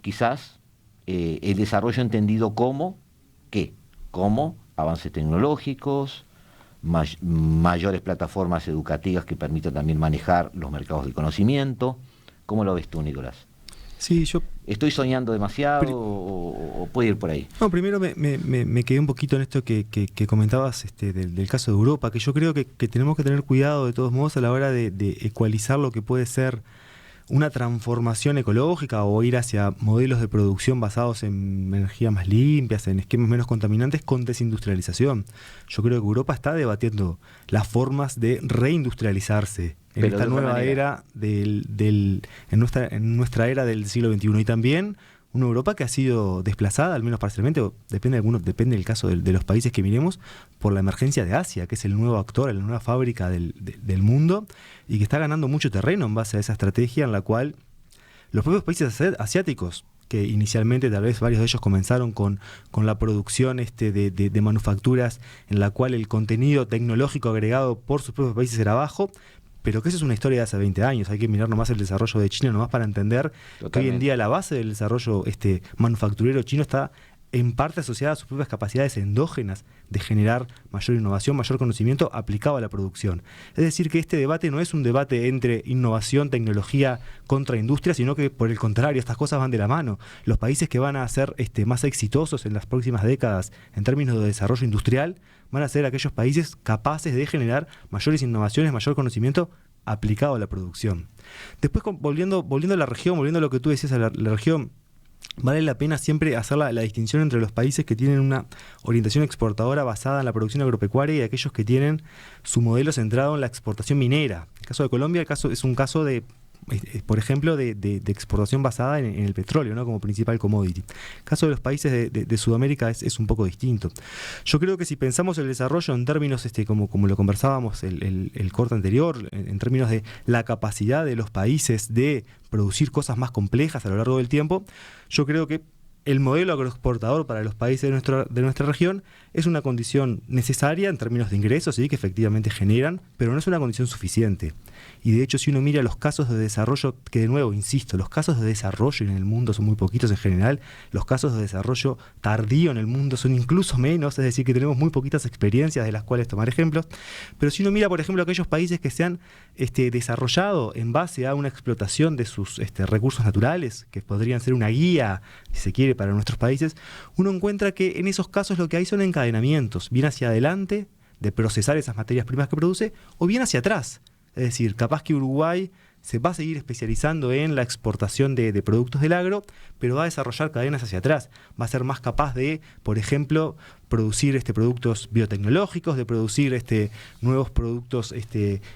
Quizás el desarrollo entendido como, ¿qué? Como avances tecnológicos, mayores plataformas educativas que permitan también manejar los mercados del conocimiento. ¿Cómo lo ves tú, Nicolás? Sí, yo... ¿Estoy soñando demasiado o puede ir por ahí? No, primero me quedé un poquito en esto que comentabas del caso de Europa, que yo creo que tenemos que tener cuidado de todos modos a la hora de ecualizar lo que puede ser una transformación ecológica o ir hacia modelos de producción basados en energías más limpias, en esquemas menos contaminantes, con desindustrialización. Yo creo que Europa está debatiendo las formas de reindustrializarse en esta nueva era en nuestra era del siglo XXI, y también una Europa que ha sido desplazada, al menos parcialmente, depende del caso de los países que miremos, por la emergencia de Asia, que es el nuevo actor, la nueva fábrica del mundo, y que está ganando mucho terreno en base a esa estrategia en la cual los propios países asiáticos, que inicialmente tal vez varios de ellos comenzaron con la producción de manufacturas en la cual el contenido tecnológico agregado por sus propios países era bajo, pero que esa es una historia de hace 20 años. Hay que mirar nomás el desarrollo de China nomás para entender que hoy en día la base del desarrollo manufacturero chino está en parte asociada a sus propias capacidades endógenas de generar mayor innovación, mayor conocimiento aplicado a la producción. Es decir, que este debate no es un debate entre innovación, tecnología contra industria, sino que por el contrario, estas cosas van de la mano. Los países que van a ser más exitosos en las próximas décadas en términos de desarrollo industrial van a ser aquellos países capaces de generar mayores innovaciones, mayor conocimiento aplicado a la producción. Después, volviendo a la región, volviendo a lo que tú decías, a la región, vale la pena siempre hacer la distinción entre los países que tienen una orientación exportadora basada en la producción agropecuaria y aquellos que tienen su modelo centrado en la exportación minera. El caso de Colombia es un caso por ejemplo, de exportación basada en el petróleo, ¿no?, como principal commodity. El caso de los países de Sudamérica es un poco distinto. Yo creo que si pensamos el desarrollo en términos, como lo conversábamos el corte anterior, en términos de la capacidad de los países de producir cosas más complejas a lo largo del tiempo, yo creo que el modelo agroexportador para los países de nuestra región es una condición necesaria en términos de ingresos, ¿sí?, que efectivamente generan, pero no es una condición suficiente. Y de hecho, si uno mira los casos de desarrollo, que de nuevo, insisto, los casos de desarrollo en el mundo son muy poquitos en general, los casos de desarrollo tardío en el mundo son incluso menos, es decir, que tenemos muy poquitas experiencias de las cuales tomar ejemplos. Pero si uno mira, por ejemplo, aquellos países que se han desarrollado en base a una explotación de sus recursos naturales, que podrían ser una guía, si se quiere, para nuestros países, uno encuentra que en esos casos lo que hay son encadenamientos, bien hacia adelante, de procesar esas materias primas que produce, o bien hacia atrás. Es decir, capaz que Uruguay se va a seguir especializando en la exportación de productos del agro, pero va a desarrollar cadenas hacia atrás. Va a ser más capaz de, por ejemplo, producir productos biotecnológicos, de producir nuevos productos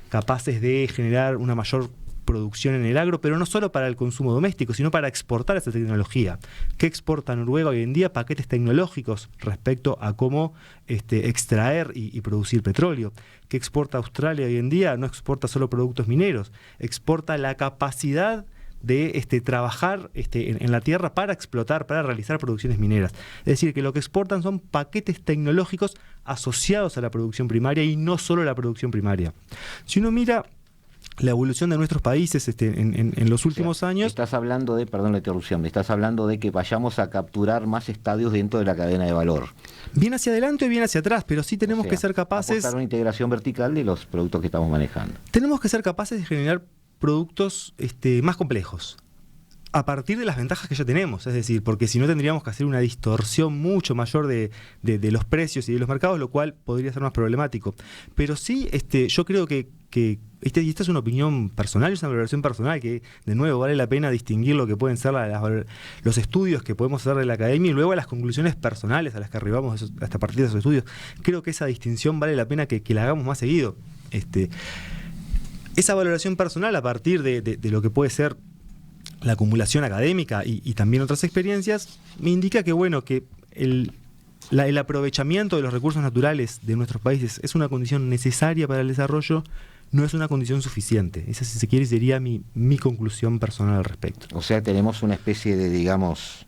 capaces de generar una mayor producción en el agro, pero no solo para el consumo doméstico, sino para exportar esa tecnología. ¿Qué exporta Noruega hoy en día? Paquetes tecnológicos respecto a cómo extraer y producir petróleo. ¿Qué exporta Australia hoy en día? No exporta solo productos mineros, exporta la capacidad de trabajar en la tierra para explotar, para realizar producciones mineras. Es decir, que lo que exportan son paquetes tecnológicos asociados a la producción primaria y no solo a la producción primaria. Si uno mira la evolución de nuestros países en los últimos años... Estás hablando de, perdón la interrupción, me estás hablando de que vayamos a capturar más estadios dentro de la cadena de valor. Bien hacia adelante o bien hacia atrás, pero sí tenemos que ser capaces... aportar una integración vertical de los productos que estamos manejando. Tenemos que ser capaces de generar productos más complejos, a partir de las ventajas que ya tenemos, es decir, porque si no tendríamos que hacer una distorsión mucho mayor de los precios y de los mercados, lo cual podría ser más problemático. Pero sí, yo creo que y esta es una opinión personal, es una valoración personal, que de nuevo vale la pena distinguir lo que pueden ser los estudios que podemos hacer de la academia y luego las conclusiones personales a las que arribamos hasta a partir de esos estudios. Creo que esa distinción vale la pena que la hagamos más seguido. Esa valoración personal a partir de lo que puede ser la acumulación académica y también otras experiencias, me indica que el aprovechamiento de los recursos naturales de nuestros países es una condición necesaria para el desarrollo, no es una condición suficiente. Esa, si se quiere, sería mi conclusión personal al respecto. O sea, tenemos una especie de, digamos,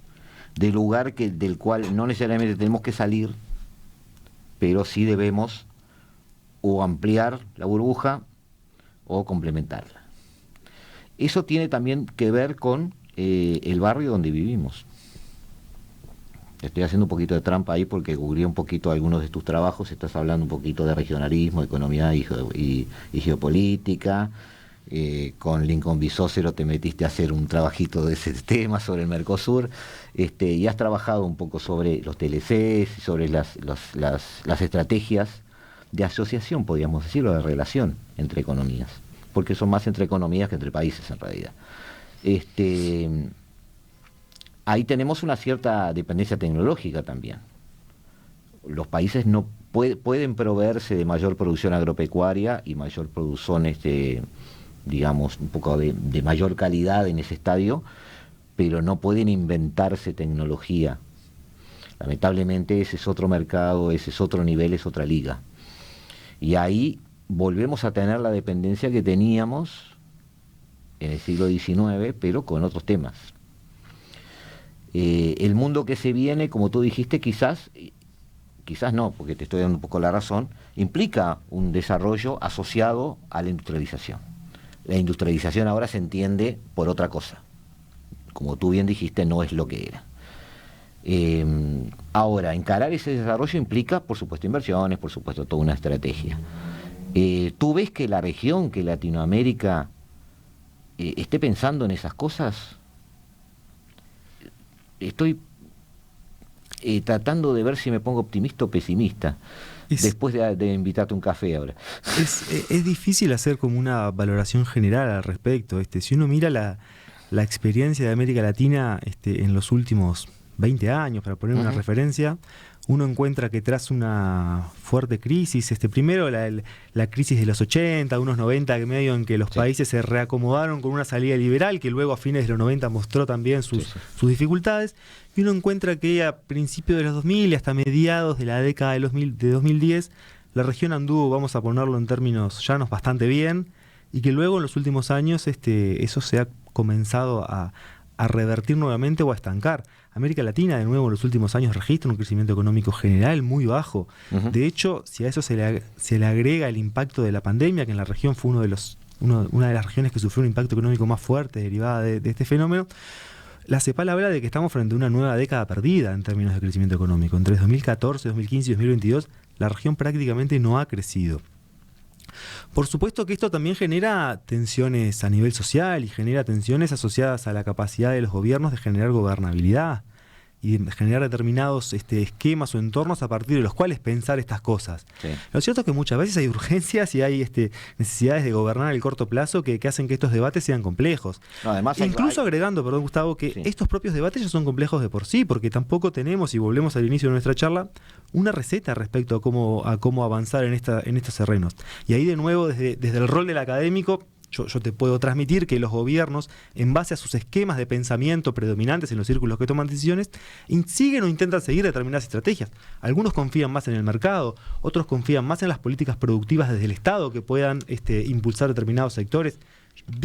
de lugar del cual no necesariamente tenemos que salir, pero sí debemos o ampliar la burbuja o complementarla. Eso tiene también que ver con el barrio donde vivimos. Estoy haciendo un poquito de trampa ahí porque cubrí un poquito algunos de tus trabajos. Estás hablando un poquito de regionalismo, economía y geopolítica. Con Lincoln Bisócero te metiste a hacer un trabajito de ese tema sobre el Mercosur. Y has trabajado un poco sobre los TLCs, sobre las estrategias de asociación, podríamos decirlo, de relación entre economías. Porque son más entre economías que entre países en realidad. Ahí tenemos una cierta dependencia tecnológica también. Los países no pueden proveerse de mayor producción agropecuaria y mayor producción, digamos, un poco de mayor calidad en ese estadio, pero no pueden inventarse tecnología. Lamentablemente ese es otro mercado, ese es otro nivel, es otra liga. Y ahí volvemos a tener la dependencia que teníamos en el siglo XIX, pero con otros temas. El mundo que se viene, como tú dijiste, quizás no, porque te estoy dando un poco la razón, implica un desarrollo asociado a la industrialización. La industrialización ahora se entiende por otra cosa. Como tú bien dijiste, no es lo que era. Ahora, encarar ese desarrollo implica, por supuesto, inversiones, por supuesto, toda una estrategia. ¿Tú ves que la región, que Latinoamérica, esté pensando en esas cosas? Estoy tratando de ver si me pongo optimista o pesimista, después de invitarte a un café ahora. Es difícil hacer como una valoración general al respecto. Si uno mira la experiencia de América Latina en los últimos 20 años, para poner una referencia, uno encuentra que tras una fuerte crisis, primero la crisis de los 80, unos 90, medio en que los países se reacomodaron con una salida liberal, que luego a fines de los 90 mostró también sus dificultades, y uno encuentra que a principios de los 2000 y hasta mediados de la década de 2010, la región anduvo, vamos a ponerlo en términos llanos, bastante bien, y que luego en los últimos años eso se ha comenzado a revertir nuevamente o a estancar. América Latina, de nuevo, en los últimos años registra un crecimiento económico general muy bajo. De hecho, si a eso se le agrega el impacto de la pandemia, que en la región fue una de las regiones que sufrió un impacto económico más fuerte derivada de este fenómeno, la CEPAL habla de que estamos frente a una nueva década perdida en términos de crecimiento económico. Entre 2014, 2015 y 2022, la región prácticamente no ha crecido. Por supuesto que esto también genera tensiones a nivel social y genera tensiones asociadas a la capacidad de los gobiernos de generar gobernabilidad. y generar determinados esquemas o entornos a partir de los cuales pensar estas cosas. Sí. Lo cierto es que muchas veces hay urgencias y hay necesidades de gobernar el corto plazo que hacen que estos debates sean complejos. No, además Incluso agregando, perdón Gustavo, que sí, estos propios debates ya son complejos de por sí, porque tampoco tenemos, y volvemos al inicio de nuestra charla, una receta respecto a cómo avanzar en estos terrenos. Y ahí de nuevo, desde el rol del académico, yo te puedo transmitir que los gobiernos, en base a sus esquemas de pensamiento predominantes en los círculos que toman decisiones, siguen o intentan seguir determinadas estrategias. Algunos confían más en el mercado, otros confían más en las políticas productivas desde el Estado que puedan impulsar determinados sectores,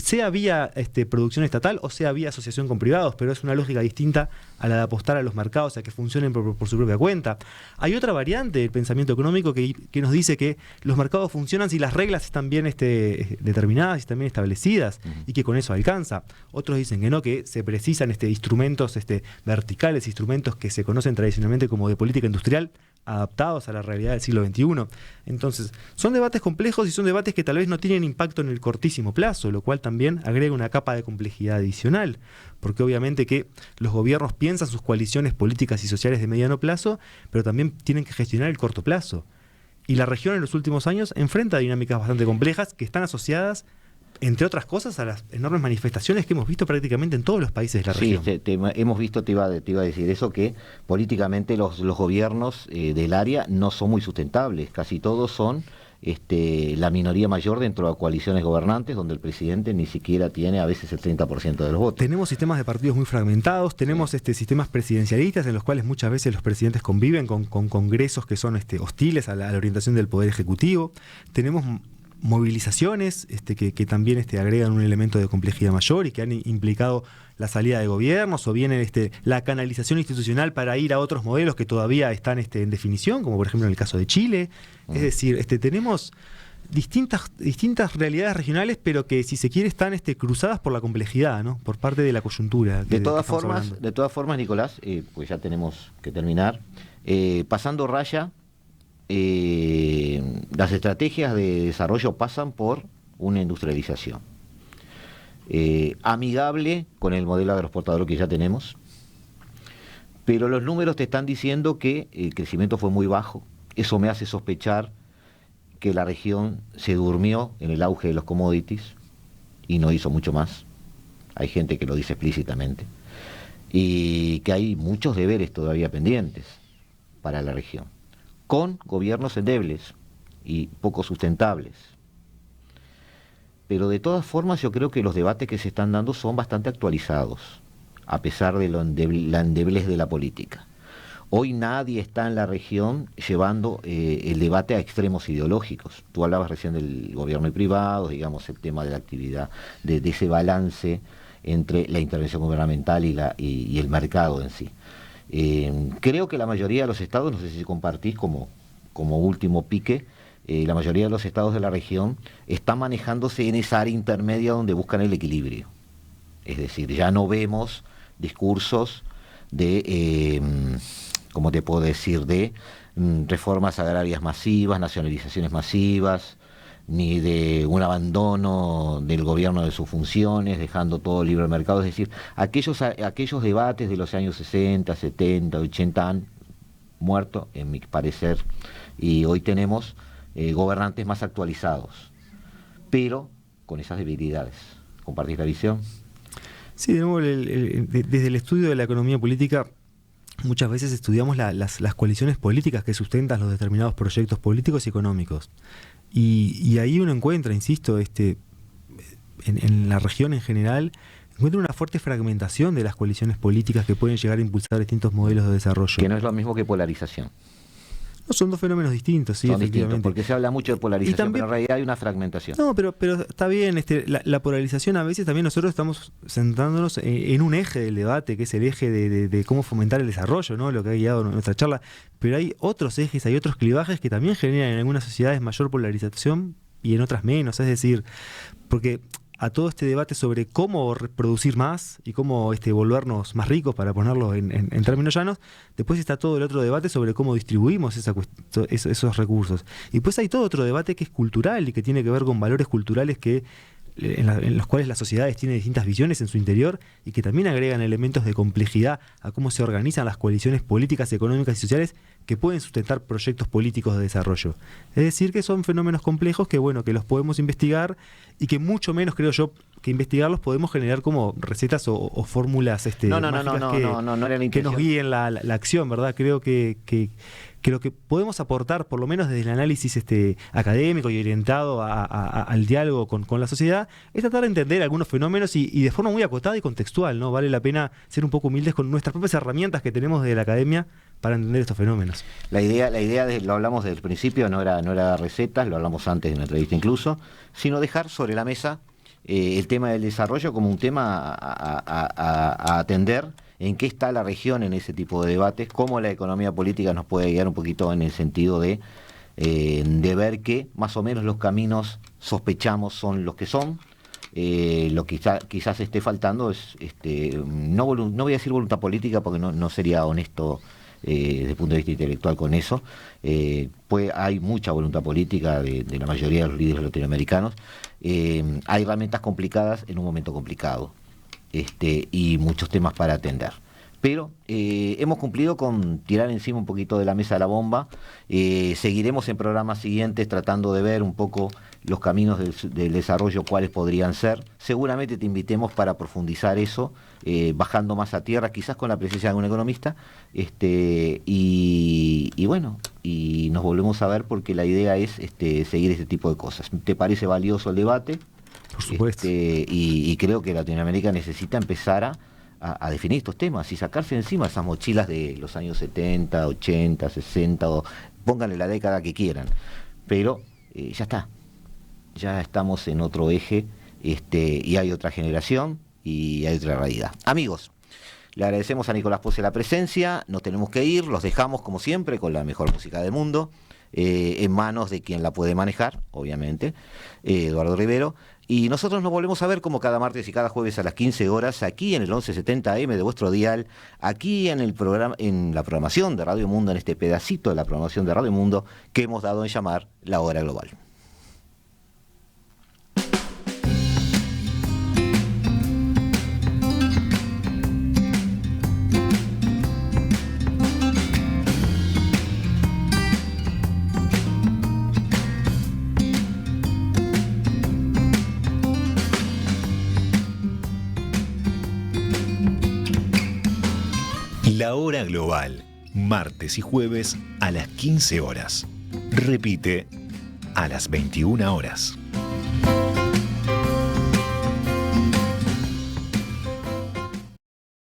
sea vía producción estatal o sea vía asociación con privados, pero es una lógica distinta a la de apostar a los mercados, a que funcionen por su propia cuenta. Hay otra variante del pensamiento económico que nos dice que los mercados funcionan si las reglas están bien determinadas y están bien establecidas, y que con eso alcanza. Otros dicen que no, que se precisan instrumentos verticales, instrumentos que se conocen tradicionalmente como de política industrial, adaptados a la realidad del siglo XXI. Entonces, son debates complejos y son debates que tal vez no tienen impacto en el cortísimo plazo, lo cual también agrega una capa de complejidad adicional, porque obviamente que los gobiernos piensan sus coaliciones políticas y sociales de mediano plazo, pero también tienen que gestionar el corto plazo. Y la región en los últimos años enfrenta dinámicas bastante complejas que están asociadas, entre otras cosas, a las enormes manifestaciones que hemos visto prácticamente en todos los países de la región. Sí, hemos visto, te iba a decir eso, que políticamente los gobiernos del área no son muy sustentables, casi todos son la minoría mayor dentro de coaliciones gobernantes, donde el presidente ni siquiera tiene a veces el 30% de los votos. Tenemos sistemas de partidos muy fragmentados, tenemos sistemas presidencialistas en los cuales muchas veces los presidentes conviven con congresos que son hostiles a la orientación del Poder Ejecutivo, tenemos movilizaciones que también agregan un elemento de complejidad mayor y que han implicado la salida de gobiernos o bien la canalización institucional para ir a otros modelos que todavía están en definición, como por ejemplo en el caso de Chile. Es decir, tenemos distintas realidades regionales, pero que si se quiere están cruzadas por la complejidad, ¿no? Por parte de la coyuntura. De todas formas, Nicolás, pues ya tenemos que terminar. Pasando raya, las estrategias de desarrollo pasan por una industrialización amigable con el modelo agroexportador que ya tenemos, pero los números te están diciendo que el crecimiento fue muy bajo. Eso me hace sospechar que la región se durmió en el auge de los commodities y no hizo mucho más. Hay gente que lo dice explícitamente, y que hay muchos deberes todavía pendientes para la región, con gobiernos endebles y poco sustentables. Pero de todas formas yo creo que los debates que se están dando son bastante actualizados, a pesar de la endeblez de la política. Hoy nadie está en la región llevando el debate a extremos ideológicos. Tú hablabas recién del gobierno y privado, digamos, el tema de la actividad, de ese balance entre la intervención gubernamental y el mercado en sí. Creo que la mayoría de los estados, no sé si compartís como último pique, la mayoría de los estados de la región están manejándose en esa área intermedia donde buscan el equilibrio. Es decir, ya no vemos discursos de, ¿cómo te puedo decir?, de reformas agrarias masivas, nacionalizaciones masivas, ni de un abandono del gobierno de sus funciones, dejando todo libre mercado. Es decir, aquellos debates de los años 60, 70, 80 han muerto, en mi parecer, y hoy tenemos gobernantes más actualizados, pero con esas debilidades. ¿Compartís la visión? Sí, de nuevo, desde el estudio de la economía política, muchas veces estudiamos las coaliciones políticas que sustentan los determinados proyectos políticos y económicos. Y ahí uno encuentra, insisto, en la región en general, encuentra una fuerte fragmentación de las coaliciones políticas que pueden llegar a impulsar distintos modelos de desarrollo. Que no es lo mismo que polarización. No, son dos fenómenos distintos, sí, son efectivamente. Distintos, porque se habla mucho de polarización, también, pero en realidad hay una fragmentación. No, pero está bien, la polarización a veces también nosotros estamos centrándonos en un eje del debate, que es el eje de cómo fomentar el desarrollo, ¿no? Lo que ha guiado nuestra charla, pero hay otros ejes, hay otros clivajes que también generan en algunas sociedades mayor polarización y en otras menos, es decir, porque a todo este debate sobre cómo producir más y cómo volvernos más ricos, para ponerlo en términos llanos, después está todo el otro debate sobre cómo distribuimos esos recursos. Y después hay todo otro debate que es cultural y que tiene que ver con valores culturales que en los cuales las sociedades tienen distintas visiones en su interior y que también agregan elementos de complejidad a cómo se organizan las coaliciones políticas, económicas y sociales que pueden sustentar proyectos políticos de desarrollo. Es decir, que son fenómenos complejos que, bueno, que los podemos investigar y que mucho menos, creo yo, que investigarlos podemos generar como recetas o fórmulas no era la que nos guíen la acción, ¿verdad? Creo que lo que podemos aportar, por lo menos desde el análisis académico y orientado al diálogo con la sociedad, es tratar de entender algunos fenómenos y de forma muy acotada y contextual, ¿no? Vale la pena ser un poco humildes con nuestras propias herramientas que tenemos de la academia para entender estos fenómenos. La idea lo hablamos desde el principio, no era recetas, lo hablamos antes de una entrevista incluso, sino dejar sobre la mesa el tema del desarrollo como un tema a atender, en qué está la región en ese tipo de debates, cómo la economía política nos puede guiar un poquito en el sentido de ver que más o menos los caminos sospechamos son los que son. Lo que quizás esté faltando es, no voy a decir voluntad política porque no sería honesto desde el punto de vista intelectual con eso. Hay mucha voluntad política de la mayoría de los líderes latinoamericanos. Hay herramientas complicadas en un momento complicado, y muchos temas para atender. Pero hemos cumplido con tirar encima un poquito de la mesa de la bomba. Seguiremos en programas siguientes tratando de ver un poco los caminos del desarrollo, cuáles podrían ser. Seguramente te invitemos para profundizar eso, bajando más a tierra, quizás con la presencia de algún economista. Y bueno, y nos volvemos a ver porque la idea es seguir este tipo de cosas. ¿Te parece valioso el debate? Por supuesto. Y creo que Latinoamérica necesita empezar a definir estos temas y sacarse encima esas mochilas de los años 70, 80, 60, o pónganle la década que quieran. Pero ya está. Ya estamos en otro eje, y hay otra generación y hay otra realidad. Amigos, le agradecemos a Nicolás Pose la presencia, nos tenemos que ir, los dejamos como siempre con la mejor música del mundo, en manos de quien la puede manejar, obviamente, Eduardo Rivero, y nosotros nos volvemos a ver como cada martes y cada jueves a las 15 horas, aquí en el 1170 AM de vuestro dial, aquí en el programa, en la programación de Radio Mundo, en este pedacito de la programación de Radio Mundo que hemos dado en llamar La Hora Global. La Hora Global, martes y jueves a las 15 horas. Repite, a las 21 horas.